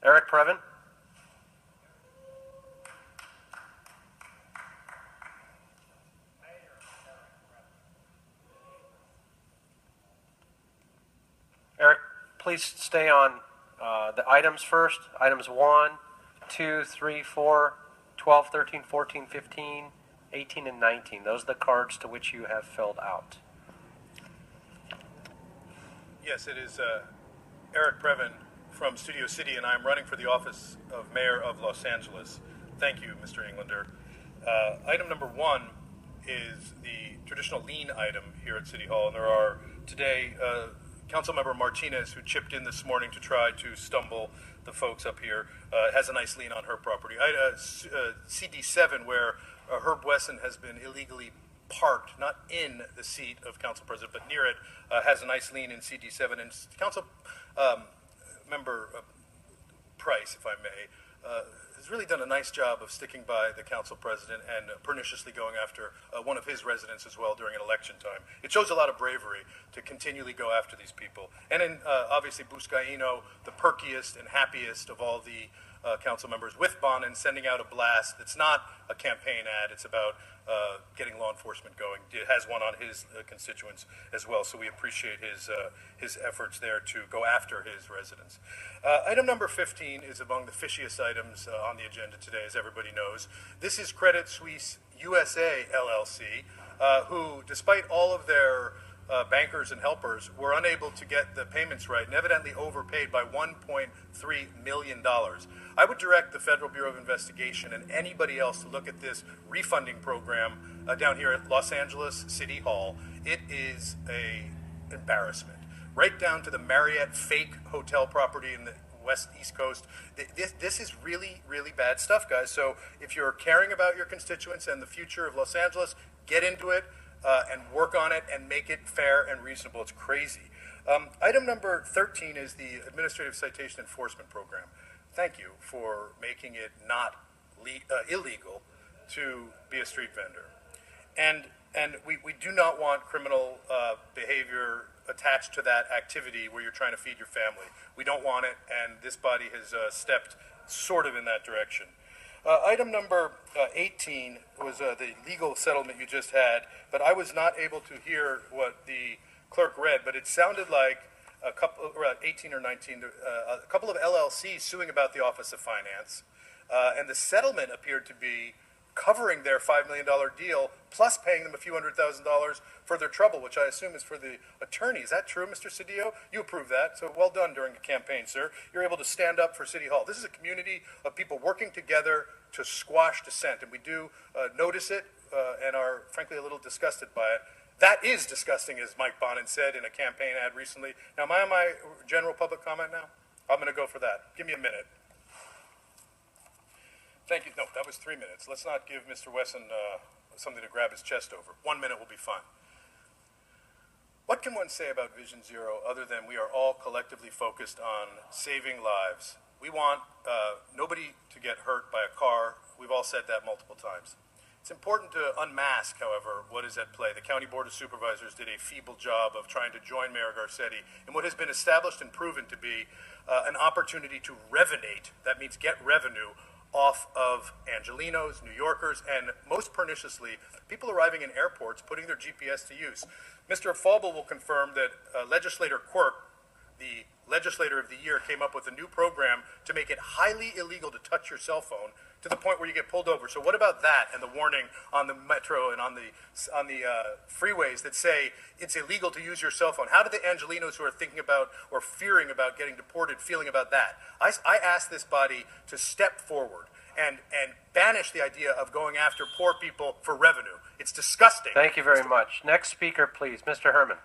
Eric Preven. Eric, please stay on the items first. Items 1, 2, 3, 4, 12, 13, 14, 15, 18, and 19. Those are the cards to which you have filled out. Yes, it is Eric Preven from Studio City, and I'm running for the office of Mayor of Los Angeles. Thank you, Mr. Englander. Item number 1 is the traditional lien item here at City Hall, and there are today Councilmember Martinez, who chipped in this morning to try to stumble the folks up here, has a nice lien on her property. CD7, where Herb Wesson has been illegally parked, not in the seat of Council President, but near it, has a nice lien in CD7. And Council Member Price, if I may, has really done a nice job of sticking by the Council President and perniciously going after one of his residents as well during an election time. It shows a lot of bravery to continually go after these people. And then obviously Buscaino, the perkiest and happiest of all the council members, with Bonin, sending out a blast. It's not a campaign ad. It's about getting law enforcement going. It has one on his constituents as well, so we appreciate his efforts there to go after his residents. Item number 15 is among the fishiest items on the agenda today, as everybody knows. This is Credit Suisse USA LLC, who, despite all of their bankers and helpers, were unable to get the payments right and evidently overpaid by $1.3 million. I would direct the Federal Bureau of Investigation and anybody else to look at this refunding program down here at Los Angeles City Hall. It is an embarrassment. Right down to the Marriott fake hotel property in the East Coast. This is really, really bad stuff, guys. So if you're caring about your constituents and the future of Los Angeles, get into it. And work on it and make it fair and reasonable. It's crazy. Item number 13 is the Administrative Citation Enforcement Program. Thank you for making it not illegal to be a street vendor. And we do not want criminal behavior attached to that activity where you're trying to feed your family. We don't want it, and this body has stepped sort of in that direction. Item number 18 was the legal settlement you just had, but I was not able to hear what the clerk read, but it sounded like a couple, or 18 or 19, a couple of LLCs suing about the Office of Finance, and the settlement appeared to be covering their $5 million deal, plus paying them a few $100,000 for their trouble, which I assume is for the attorney. Is that true, Mr. Cedillo? You approve that, so well done during the campaign, sir. You're able to stand up for City Hall. This is a community of people working together to squash dissent, and we do notice it and are, frankly, a little disgusted by it. That is disgusting, as Mike Bonin said in a campaign ad recently. Now, am I on my general public comment now? I'm going to go for that. Give me a minute. Thank you. No, that was 3 minutes. Let's not give Mr. Wesson something to grab his chest over. 1 minute will be fine. What can one say about Vision Zero other than we are all collectively focused on saving lives? We want nobody to get hurt by a car. We've all said that multiple times. It's important to unmask, however, what is at play. The County Board of Supervisors did a feeble job of trying to join Mayor Garcetti in what has been established and proven to be an opportunity to revenate, that means get revenue, off of Angelenos, New Yorkers, and most perniciously, people arriving in airports putting their GPS to use. Mr. Falble will confirm that Legislator Quirk, the Legislator of the Year, came up with a new program to make it highly illegal to touch your cell phone to the point where you get pulled over. So what about that and the warning on the metro and on the freeways that say it's illegal to use your cell phone? How do the Angelenos who are thinking about or fearing about getting deported feeling about that? I ask this body to step forward and banish the idea of going after poor people for revenue. It's disgusting. Thank you very much. Next speaker, please. Mr. Herman.